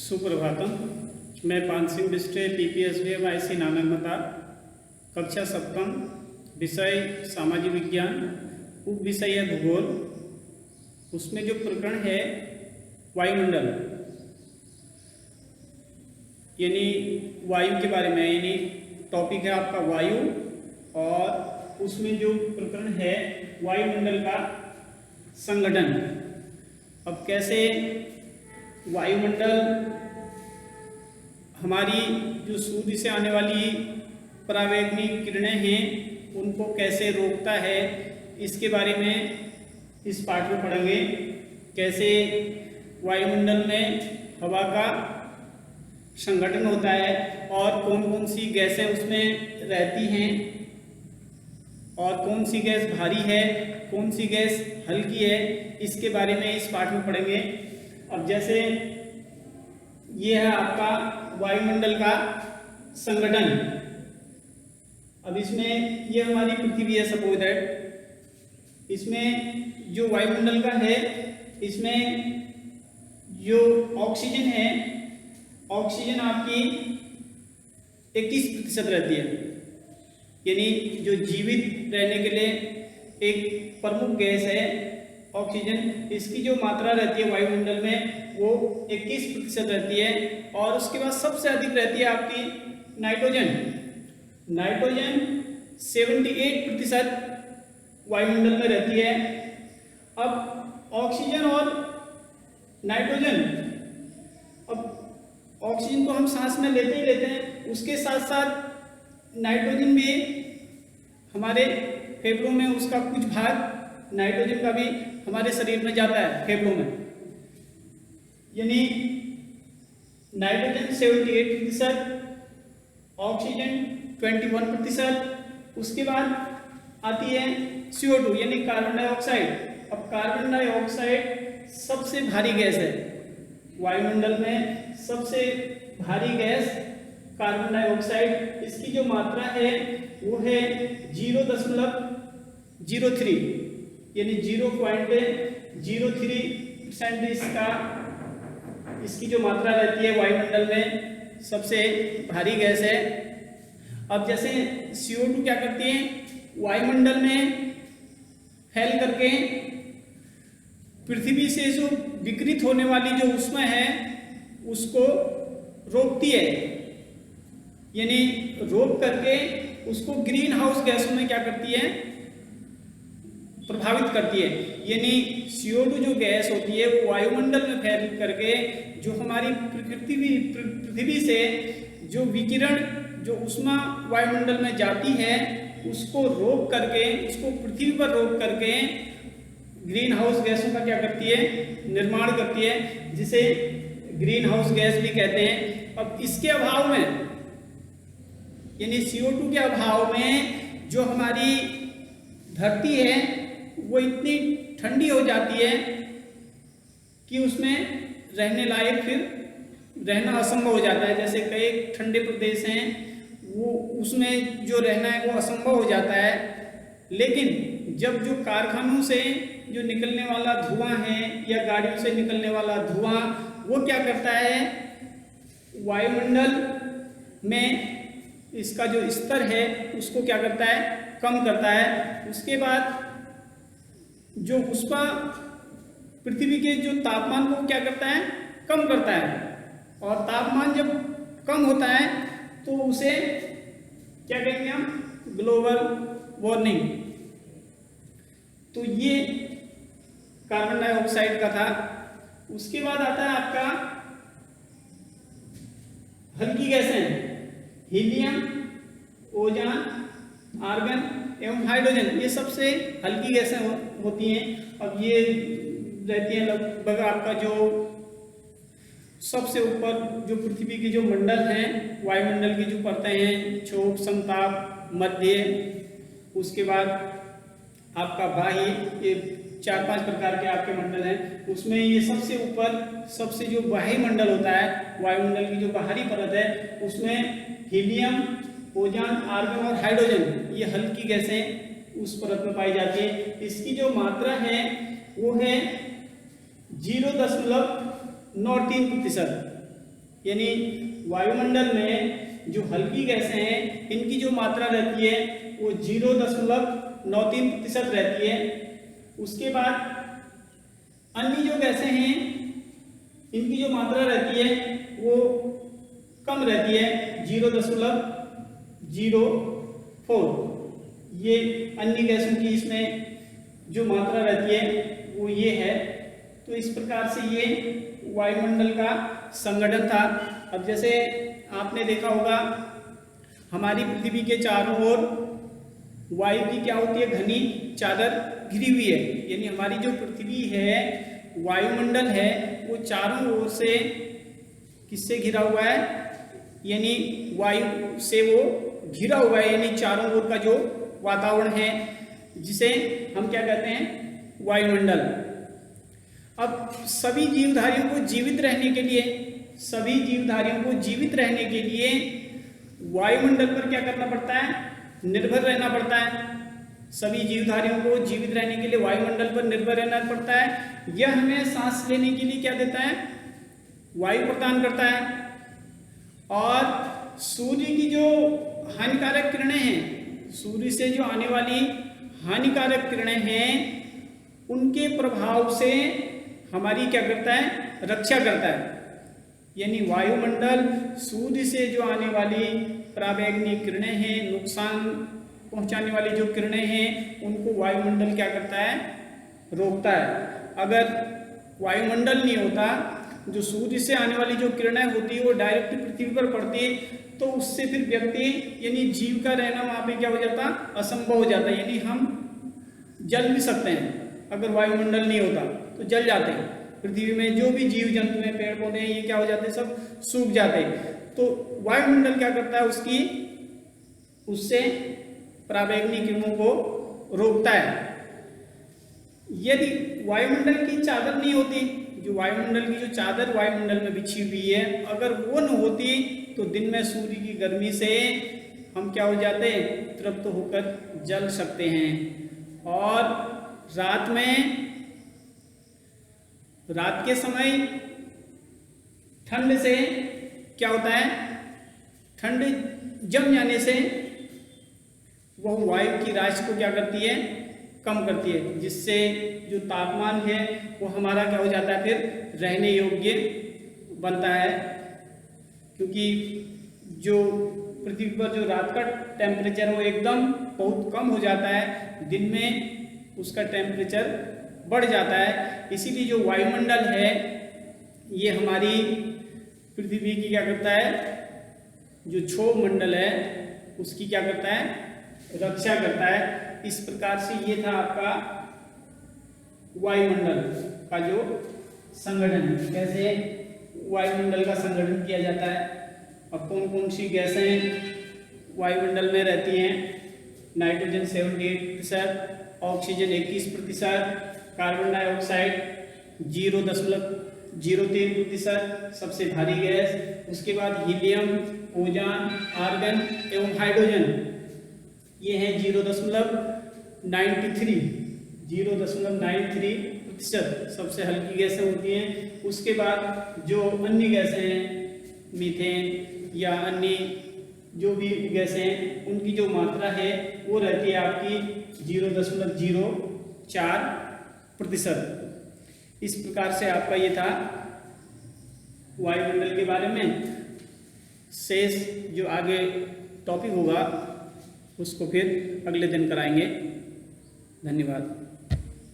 सुप्रभातम। मैं पान Singh बिस्टे PPSBM IC Nanakmatta, कक्षा सप्तम, विषय सामाजिक विज्ञान, उप विषय है भूगोल। उसमें जो प्रकरण है वायुमंडल यानी वायु के बारे में, यानी टॉपिक है आपका वायु, और उसमें जो प्रकरण है वायुमंडल का संगठन। अब कैसे वायुमंडल हमारी जो सूर्य से आने वाली परावैंगनिक किरणें हैं उनको कैसे रोकता है, इसके बारे में इस पाठ में पढ़ेंगे। कैसे वायुमंडल में हवा का संगठन होता है और कौन कौन सी गैसें उसमें रहती हैं और कौन सी गैस भारी है, कौन सी गैस हल्की है, इसके बारे में इस पाठ में पढ़ेंगे। अब जैसे ये है आपका वायुमंडल का संगठन। अब इसमें ये हमारी पृथ्वी है, सपोज दैट। इसमें जो वायुमंडल का है, इसमें जो ऑक्सीजन है, ऑक्सीजन आपकी 21% रहती है, यानी जो जीवित रहने के लिए एक प्रमुख गैस है ऑक्सीजन। इसकी जो मात्रा रहती है वायुमंडल में वो 21% रहती है। और उसके बाद सबसे अधिक रहती है आपकी नाइट्रोजन। नाइट्रोजन 78% वायुमंडल में रहती है। अब ऑक्सीजन और नाइट्रोजन, अब ऑक्सीजन को हम सांस में लेते ही लेते हैं, उसके साथ साथ नाइट्रोजन भी हमारे फेफड़ों में, उसका कुछ भाग नाइट्रोजन का भी हमारे शरीर में जाता है फेफड़ों में। यानी नाइट्रोजन 78%, ऑक्सीजन 21%। उसके बाद आती है CO2 यानी कार्बन डाइऑक्साइड। अब कार्बन डाइऑक्साइड सबसे भारी गैस है वायुमंडल में, सबसे भारी गैस कार्बन डाइऑक्साइड। इसकी जो मात्रा है वो है 0.03 यानी 0.03% इसकी जो मात्रा रहती है वायुमंडल में, सबसे भारी गैस है। अब जैसे CO2 क्या करती है, वायुमंडल में फैल करके पृथ्वी से जो विकिरित होने वाली जो ऊष्मा है उसको रोकती है, यानी रोक करके उसको ग्रीन हाउस गैसों में क्या करती है, प्रभावित करती है। यानी CO2 जो गैस होती है वो वायुमंडल में फैल करके जो हमारी पृथ्वी से जो विकिरण, जो ऊष्मा वायुमंडल में जाती है उसको रोक करके, उसको पृथ्वी पर रोक करके ग्रीन हाउस गैसों का क्या करती है, निर्माण करती है, जिसे ग्रीन हाउस गैस भी कहते हैं। अब इसके अभाव में, यानी CO2 के अभाव में जो हमारी धरती है वो इतनी ठंडी हो जाती है कि उसमें रहने लायक फिर रहना असंभव हो जाता है। जैसे कई ठंडे प्रदेश हैं वो, उसमें जो रहना है वो असंभव हो जाता है। लेकिन जब जो कारखानों से जो निकलने वाला धुआं है या गाड़ियों से निकलने वाला धुआं, वो क्या करता है, वायुमंडल में इसका जो स्तर है उसको क्या करता है, कम करता है। उसके बाद जो उसका पृथ्वी के जो तापमान को क्या करता है, कम करता है। और तापमान जब कम होता है तो उसे क्या कहेंगे हम, ग्लोबल वार्मिंग। तो ये कार्बन डाइऑक्साइड का था। उसके बाद आता है आपका हल्की गैसें, हीलियम, ओजोन, आर्गन एवं हाइड्रोजन। ये सबसे हल्की गैसें होती हैं। अब ये रहती हैं लगभग आपका जो सबसे ऊपर जो पृथ्वी की जो मंडल हैं, वायुमंडल की जो परतें हैं, क्षोभ, समताप, मध्य, उसके बाद आपका बाह्य, ये 4-5 प्रकार के आपके मंडल हैं। उसमें ये सबसे ऊपर, सबसे जो बाह्य मंडल होता है, वायुमंडल की जो बाहरी परत है, उसमें हीलियम, ओजोन, आर्गन और हाइड्रोजन, ये हल्की गैसें उस परत में पाई जाती है। इसकी जो मात्रा है वो है 0.93%। यानी वायुमंडल में जो हल्की गैसें हैं इनकी जो मात्रा रहती है वो 0.93% रहती है। उसके बाद अन्य जो गैसें हैं इनकी जो मात्रा रहती है वो कम रहती है, 0.04। ये अन्य गैसों की इसमें जो मात्रा रहती है वो ये है। तो इस प्रकार से ये वायुमंडल का संगठन था। अब जैसे आपने देखा होगा हमारी पृथ्वी के चारों ओर वायु की क्या होती है, घनी चादर घिरी हुई है। यानी हमारी जो पृथ्वी है, वायुमंडल है, वो चारों ओर से किससे घिरा हुआ है, यानी वायु से वो घिरा हुआ है। यानी चारों ओर का जो वातावरण है जिसे हम क्या कहते हैं, वायुमंडल। अब सभी जीवधारियों को जीवित रहने के लिए, सभी जीवधारियों को जीवित रहने के लिए वायुमंडल पर क्या करना पड़ता है, निर्भर रहना पड़ता है। सभी जीवधारियों को जीवित रहने के लिए वायुमंडल पर निर्भर रहना पड़ता है। यह हमें सांस लेने के लिए क्या देता है, वायु प्रदान करता है। और सूर्य की जो हानिकारक किरणें हैं, सूर्य से जो आने वाली हानिकारक किरणें हैं, उनके प्रभाव से हमारी क्या करता है, रक्षा करता है। यानी वायुमंडल सूर्य से जो आने वाली पराबैंगनी किरणें हैं, नुकसान पहुंचाने वाली जो किरणें हैं, उनको वायुमंडल क्या करता है, रोकता है। अगर वायुमंडल नहीं होता, जो सूर्य से आने वाली जो किरणें होती है वो डायरेक्ट पृथ्वी पर पड़ती है, तो उससे फिर व्यक्ति यानी जीव का रहना वहाँ पे क्या हो जाता, असंभव हो जाता है। यानी हम जल भी सकते हैं, अगर वायुमंडल नहीं होता तो जल जाते हैं। पृथ्वी में जो भी जीव जंतु हैं, पेड़ पौधे हैं, ये क्या हो जाते हैं, सब सूख जाते हैं। तो वायुमंडल क्या करता है, उससे पराबैंगनी किरणों को रोकता है। यदि वायुमंडल की चादर नहीं होती, जो वायुमंडल की जो चादर वायुमंडल में बिछी हुई है, अगर वो न होती तो दिन में सूर्य की गर्मी से हम क्या हो जाते, तृप्त होकर जल सकते हैं। और रात के समय ठंड से क्या होता है, ठंड जम जाने से वह वायु की राशि को क्या करती है, कम करती है, जिससे जो तापमान है वो हमारा क्या हो जाता है, फिर रहने योग्य बनता है। क्योंकि जो पृथ्वी पर जो रात का टेम्परेचर है वो एकदम बहुत कम हो जाता है, दिन में उसका टेम्परेचर बढ़ जाता है। इसीलिए जो वायुमंडल है ये हमारी पृथ्वी की क्या करता है, जो क्षोभ मंडल है उसकी क्या करता है, रक्षा करता है। इस प्रकार से ये था आपका वायुमंडल का जो संगठन, कैसे वायुमंडल का संगठन किया जाता है। अब कौन कौन सी गैसें वायुमंडल में रहती हैं, नाइट्रोजन 78%, ऑक्सीजन 21%, कार्बन डाइऑक्साइड 0.03%, सबसे भारी गैस। उसके बाद हीलियम, ओजोन, आर्गन एवं हाइड्रोजन, ये है 0.93%, सबसे हल्की गैसें होती हैं। उसके बाद जो अन्य गैसें हैं, मीथेन या अन्य जो भी गैसें हैं, उनकी जो मात्रा है वो रहती है आपकी 0.04%। इस प्रकार से आपका ये था वायुमंडल के बारे में। शेष जो आगे टॉपिक होगा उसको फिर अगले दिन कराएंगे। धन्यवाद।